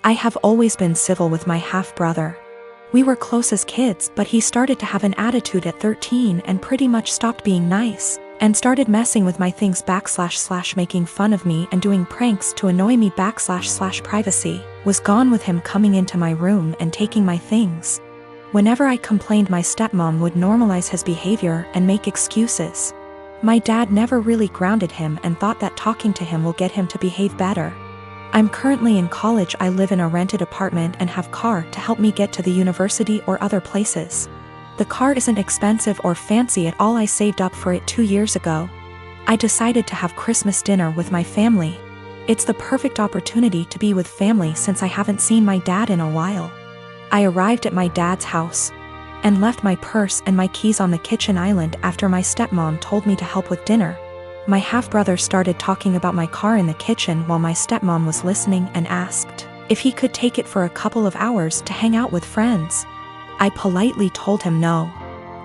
I have always been civil with my half-brother. We were close as kids, but he started to have an attitude at 13 and pretty much stopped being nice, and started messing with my things / making fun of me and doing pranks to annoy me / privacy was gone with him coming into my room and taking my things. Whenever I complained, my stepmom would normalize his behavior and make excuses. My dad never really grounded him and thought that talking to him will get him to behave better. I'm currently in college. I live in a rented apartment and have car to help me get to the university or other places. The car isn't expensive or fancy at all. I saved up for it 2 years ago. I decided to have Christmas dinner with my family. It's the perfect opportunity to be with family since I haven't seen my dad in a while. I arrived at my dad's house and left my purse and my keys on the kitchen island after my stepmom told me to help with dinner. My half-brother started talking about my car in the kitchen while my stepmom was listening and asked if he could take it for a couple of hours to hang out with friends. I politely told him no.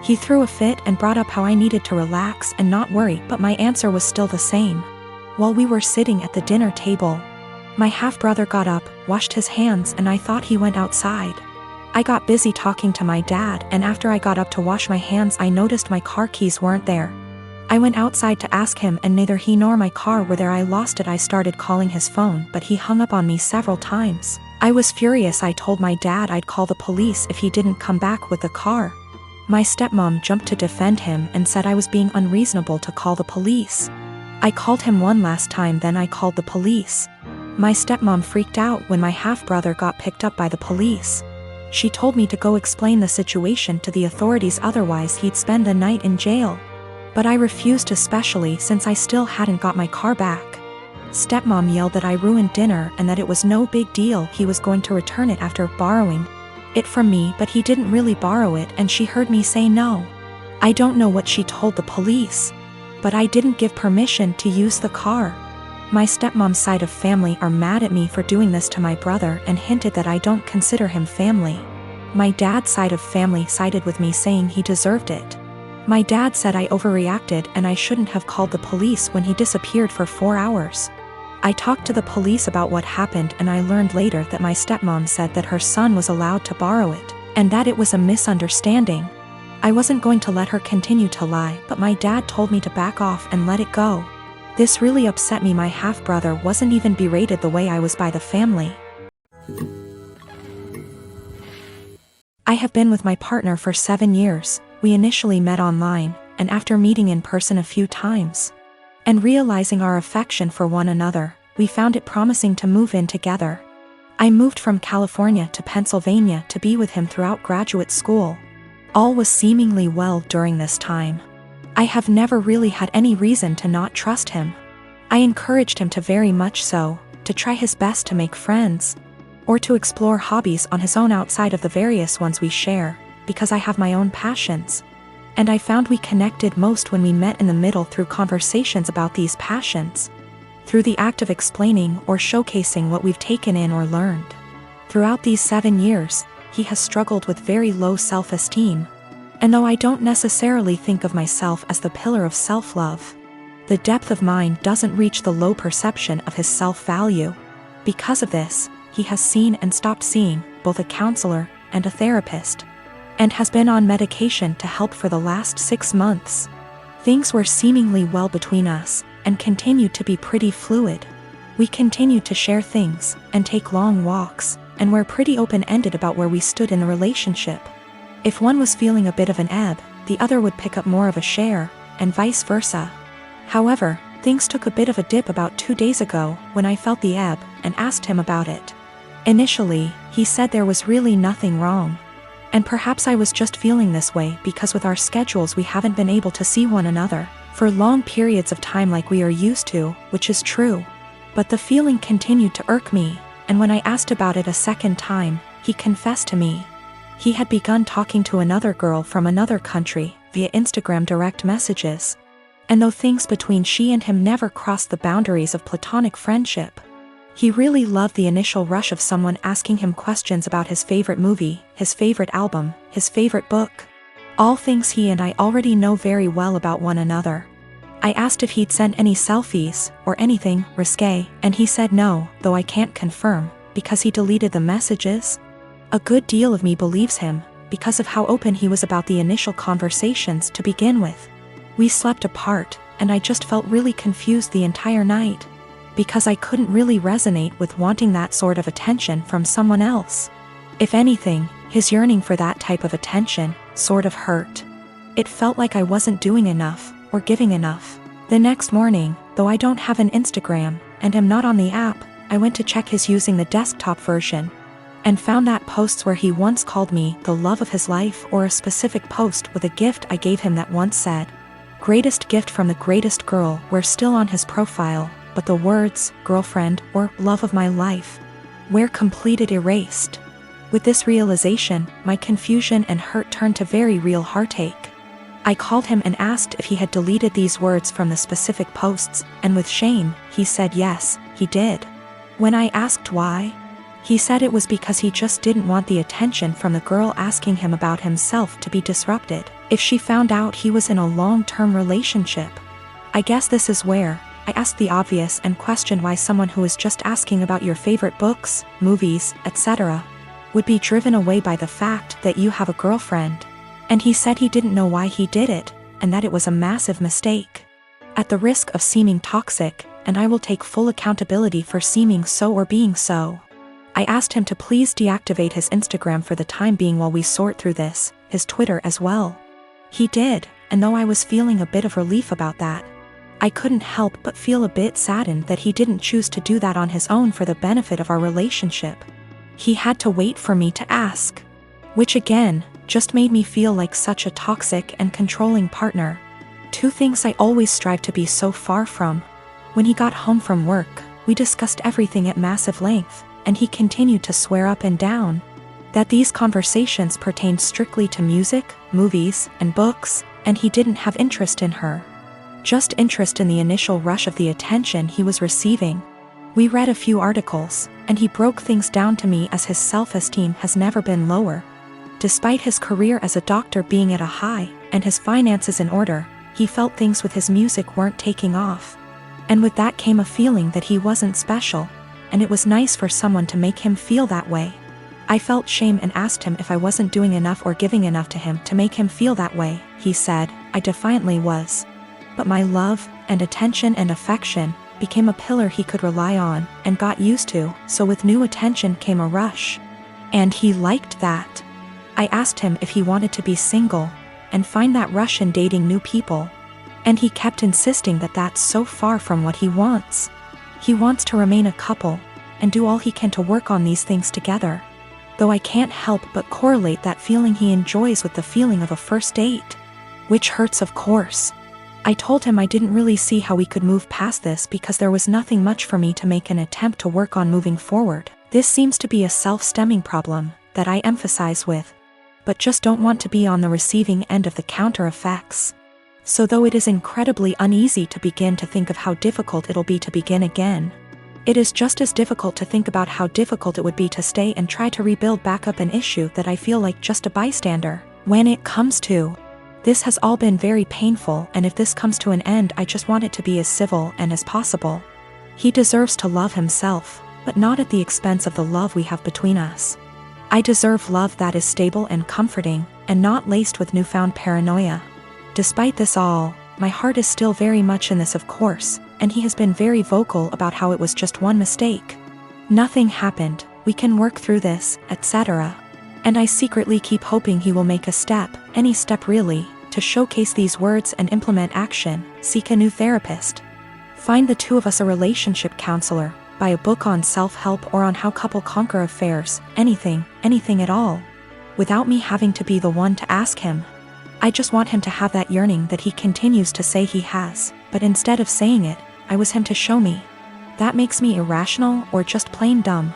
He threw a fit and brought up how I needed to relax and not worry, but my answer was still the same. While we were sitting at the dinner table, my half-brother got up, washed his hands, and I thought he went outside. I got busy talking to my dad, and after I got up to wash my hands, I noticed my car keys weren't there. I went outside to ask him, and neither he nor my car were there. I lost it. I started calling his phone, but he hung up on me several times. I was furious. I told my dad I'd call the police if he didn't come back with the car. My stepmom jumped to defend him and said I was being unreasonable to call the police. I called him one last time, then I called the police. My stepmom freaked out when my half-brother got picked up by the police. She told me to go explain the situation to the authorities, otherwise he'd spend the night in jail. But I refused, especially since I still hadn't got my car back. Stepmom yelled that I ruined dinner and that it was no big deal. He was going to return it after borrowing it from me, but he didn't really borrow it, and she heard me say no. I don't know what she told the police, but I didn't give permission to use the car. My stepmom's side of family are mad at me for doing this to my brother and hinted that I don't consider him family. My dad's side of family sided with me, saying he deserved it. My dad said I overreacted and I shouldn't have called the police when he disappeared for 4 hours. I talked to the police about what happened, and I learned later that my stepmom said that her son was allowed to borrow it, and that it was a misunderstanding. I wasn't going to let her continue to lie, but my dad told me to back off and let it go. This really upset me. My half-brother wasn't even berated the way I was by the family. I have been with my partner for 7 years. We initially met online, and after meeting in person a few times and realizing our affection for one another, we found it promising to move in together. I moved from California to Pennsylvania to be with him throughout graduate school. All was seemingly well during this time. I have never really had any reason to not trust him. I encouraged him to, very much so, to try his best to make friends, or to explore hobbies on his own outside of the various ones we share, because I have my own passions. And I found we connected most when we met in the middle through conversations about these passions, through the act of explaining or showcasing what we've taken in or learned. Throughout these 7 years, he has struggled with very low self-esteem, and though I don't necessarily think of myself as the pillar of self-love, the depth of mine doesn't reach the low perception of his self-value. Because of this, he has seen and stopped seeing both a counselor and a therapist, and has been on medication to help for the last 6 months. Things were seemingly well between us, and continued to be pretty fluid. We continued to share things, and take long walks, and were pretty open-ended about where we stood in the relationship. If one was feeling a bit of an ebb, the other would pick up more of a share, and vice versa. However, things took a bit of a dip about 2 days ago when I felt the ebb and asked him about it. Initially, he said there was really nothing wrong, and perhaps I was just feeling this way because with our schedules we haven't been able to see one another for long periods of time like we are used to, which is true. But the feeling continued to irk me, and when I asked about it a second time, he confessed to me he had begun talking to another girl from another country via Instagram direct messages. And though things between she and him never crossed the boundaries of platonic friendship, he really loved the initial rush of someone asking him questions about his favorite movie, his favorite album, his favorite book. All things he and I already know very well about one another. I asked if he'd sent any selfies or anything risque, and he said no, though I can't confirm, because he deleted the messages? A good deal of me believes him, because of how open he was about the initial conversations to begin with. We slept apart, and I just felt really confused the entire night, because I couldn't really resonate with wanting that sort of attention from someone else. If anything, his yearning for that type of attention sort of hurt. It felt like I wasn't doing enough, or giving enough. The next morning, though I don't have an Instagram, and am not on the app, I went to check his using the desktop version, and found that posts where he once called me the love of his life, or a specific post with a gift I gave him that once said, "Greatest gift from the greatest girl," were still on his profile, but the words, girlfriend, or love of my life, were completed erased. With this realization, my confusion and hurt turned to very real heartache. I called him and asked if he had deleted these words from the specific posts, and with shame, he said yes, he did. When I asked why, he said it was because he just didn't want the attention from the girl asking him about himself to be disrupted if she found out he was in a long-term relationship. I guess this is where I asked the obvious and questioned why someone who is just asking about your favorite books, movies, etc., would be driven away by the fact that you have a girlfriend. And he said he didn't know why he did it, and that it was a massive mistake. At the risk of seeming toxic, and I will take full accountability for seeming so or being so, I asked him to please deactivate his Instagram for the time being while we sort through this, his Twitter as well. He did, and though I was feeling a bit of relief about that, I couldn't help but feel a bit saddened that he didn't choose to do that on his own for the benefit of our relationship. He had to wait for me to ask, which again, just made me feel like such a toxic and controlling partner. Two things I always strive to be so far from. When he got home from work, we discussed everything at massive length, and he continued to swear up and down that these conversations pertained strictly to music, movies, and books, and he didn't have interest in her. Just interest in the initial rush of the attention he was receiving. We read a few articles, and he broke things down to me as his self-esteem has never been lower. Despite his career as a doctor being at a high, and his finances in order, he felt things with his music weren't taking off. And with that came a feeling that he wasn't special, and it was nice for someone to make him feel that way. I felt shame and asked him if I wasn't doing enough or giving enough to him to make him feel that way. He said, I defiantly was. But my love, and attention and affection, became a pillar he could rely on, and got used to, so with new attention came a rush. And he liked that. I asked him if he wanted to be single, and find that rush in dating new people. And he kept insisting that that's so far from what he wants. He wants to remain a couple, and do all he can to work on these things together. Though I can't help but correlate that feeling he enjoys with the feeling of a first date. Which hurts, of course. I told him I didn't really see how we could move past this because there was nothing much for me to make an attempt to work on moving forward. This seems to be a self-stemming problem that I emphasize with, but just don't want to be on the receiving end of the counter effects. So though it is incredibly uneasy to begin to think of how difficult it'll be to begin again, it is just as difficult to think about how difficult it would be to stay and try to rebuild back up an issue that I feel like just a bystander. When it comes to this has all been very painful, and if this comes to an end, I just want it to be as civil and as possible. He deserves to love himself, but not at the expense of the love we have between us. I deserve love that is stable and comforting, and not laced with newfound paranoia. Despite this all, my heart is still very much in this, of course, and he has been very vocal about how it was just one mistake. Nothing happened, we can work through this, etc. And I secretly keep hoping he will make a step, any step really, to showcase these words and implement action, seek a new therapist. Find the two of us a relationship counselor, buy a book on self-help or on how couple conquer affairs, anything at all. Without me having to be the one to ask him. I just want him to have that yearning that he continues to say he has, but instead of saying it, I was him to show me. That makes me irrational or just plain dumb.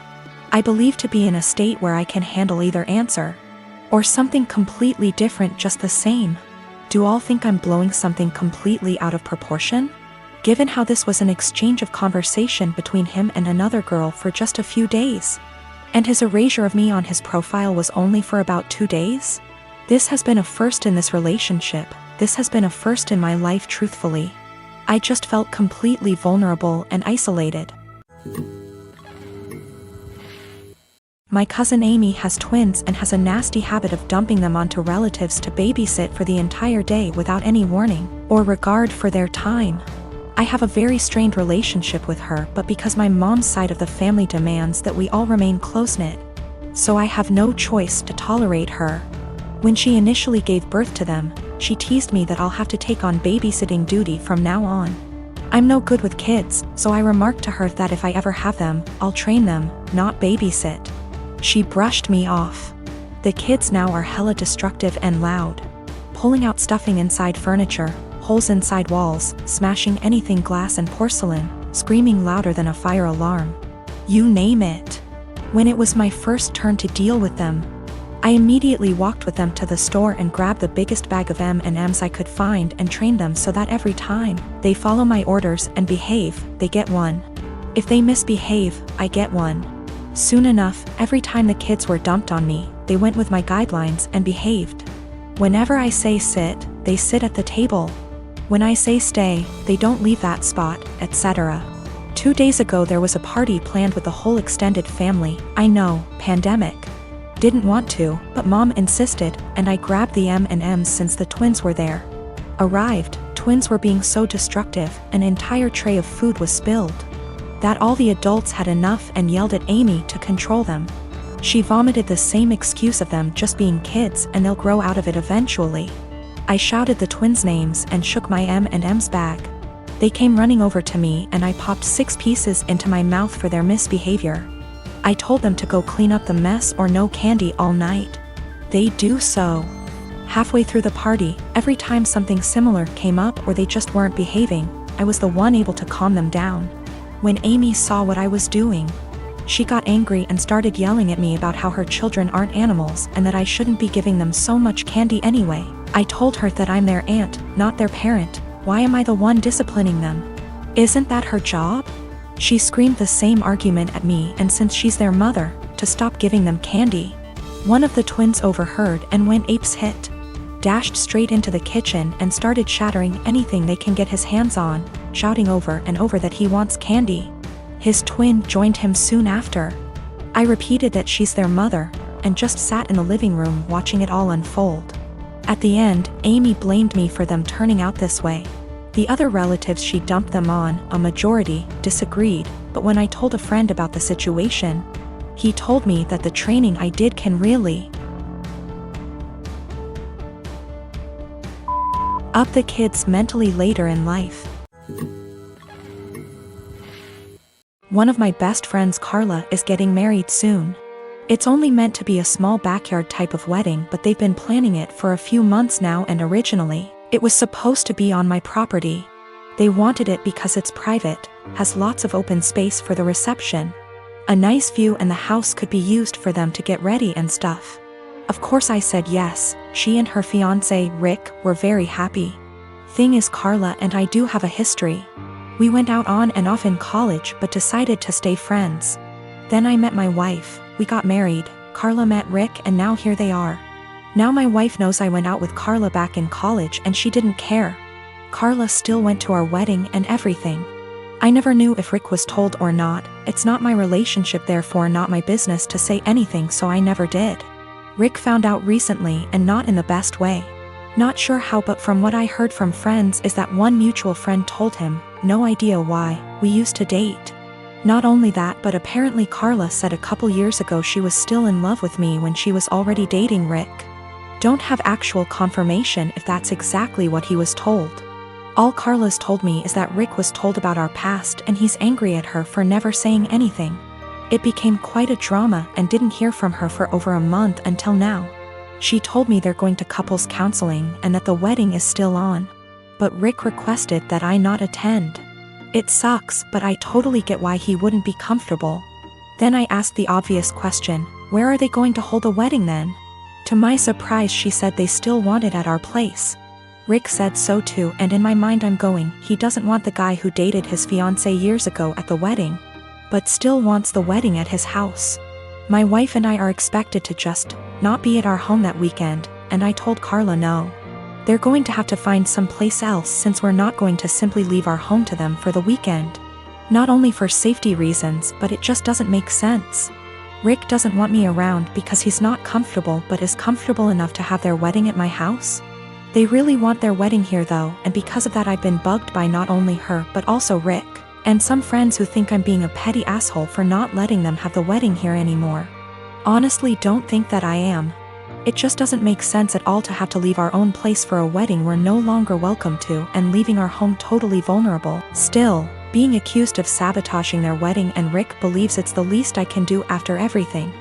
I believe to be in a state where I can handle either answer, or something completely different just the same. Do all think I'm blowing something completely out of proportion? Given how this was an exchange of conversation between him and another girl for just a few days, and his erasure of me on his profile was only for about 2 days? This has been a first in this relationship, this has been a first in my life, truthfully. I just felt completely vulnerable and isolated. My cousin Amy has twins and has a nasty habit of dumping them onto relatives to babysit for the entire day without any warning or regard for their time. I have a very strained relationship with her, but because my mom's side of the family demands that we all remain close-knit, so I have no choice to tolerate her. When she initially gave birth to them, she teased me that I'll have to take on babysitting duty from now on. I'm no good with kids, so I remarked to her that if I ever have them, I'll train them, not babysit. She brushed me off. The kids now are hella destructive and loud, pulling out stuffing inside furniture, holes inside walls, smashing anything glass and porcelain, screaming louder than a fire alarm. You name it. When it was my first turn to deal with them, I immediately walked with them to the store and grabbed the biggest bag of M&Ms I could find and trained them so that every time they follow my orders and behave, they get one. If they misbehave, I get one. Soon enough, every time the kids were dumped on me, they went with my guidelines and behaved. Whenever I say sit, they sit at the table. When I say stay, they don't leave that spot, etc. 2 days ago there was a party planned with the whole extended family. I know, pandemic. Didn't want to, but mom insisted, and I grabbed the M&Ms since the twins were there. Arrived, twins were being so destructive, an entire tray of food was spilled. That all the adults had enough and yelled at Amy to control them. She vomited the same excuse of them just being kids and they'll grow out of it eventually. I shouted the twins' names and shook my M&Ms bag. They came running over to me and I popped 6 pieces into my mouth for their misbehavior. I told them to go clean up the mess or no candy all night. They do so. Halfway through the party, every time something similar came up or they just weren't behaving, I was the one able to calm them down. When Amy saw what I was doing, she got angry and started yelling at me about how her children aren't animals and that I shouldn't be giving them so much candy anyway. I told her that I'm their aunt, not their parent. Why am I the one disciplining them? Isn't that her job? She screamed the same argument at me, and since she's their mother, to stop giving them candy. One of the twins overheard and went apeshit. Dashed straight into the kitchen and started shattering anything they can get his hands on, shouting over and over that he wants candy. His twin joined him soon after. I repeated that she's their mother, and just sat in the living room watching it all unfold. At the end, Amy blamed me for them turning out this way. The other relatives she dumped them on, a majority, disagreed, but when I told a friend about the situation, he told me that the training I did can really up the kids mentally later in life. One of my best friends, Carla, is getting married soon. It's only meant to be a small backyard type of wedding, but they've been planning it for a few months now, and originally, it was supposed to be on my property. They wanted it because it's private, has lots of open space for the reception, a nice view, and the house could be used for them to get ready and stuff. Of course I said yes. She and her fiancé, Rick, were very happy. Thing is, Carla and I do have a history. We went out on and off in college but decided to stay friends. Then I met my wife, we got married, Carla met Rick, and now here they are. Now my wife knows I went out with Carla back in college and she didn't care. Carla still went to our wedding and everything. I never knew if Rick was told or not. It's not my relationship, therefore not my business to say anything, so I never did. Rick found out recently and not in the best way. Not sure how, but from what I heard from friends is that one mutual friend told him, no idea why, we used to date. Not only that, but apparently Carla said a couple years ago she was still in love with me when she was already dating Rick. Don't have actual confirmation if that's exactly what he was told. All Carla's told me is that Rick was told about our past and he's angry at her for never saying anything. It became quite a drama and didn't hear from her for over a month until now. She told me they're going to couples counseling and that the wedding is still on. But Rick requested that I not attend. It sucks, but I totally get why he wouldn't be comfortable. Then I asked the obvious question, where are they going to hold the wedding then? To my surprise, she said they still want it at our place. Rick said so too, and in my mind I'm going, he doesn't want the guy who dated his fiancée years ago at the wedding, but still wants the wedding at his house. My wife and I are expected to just not be at our home that weekend, and I told Carla no. They're going to have to find someplace else since we're not going to simply leave our home to them for the weekend. Not only for safety reasons, but it just doesn't make sense. Rick doesn't want me around because he's not comfortable but is comfortable enough to have their wedding at my house? They really want their wedding here though, and because of that I've been bugged by not only her but also Rick, and some friends who think I'm being a petty asshole for not letting them have the wedding here anymore. Honestly, don't think that I am. It just doesn't make sense at all to have to leave our own place for a wedding we're no longer welcome to and leaving our home totally vulnerable. Still, being accused of sabotaging their wedding, and Rick believes it's the least I can do after everything.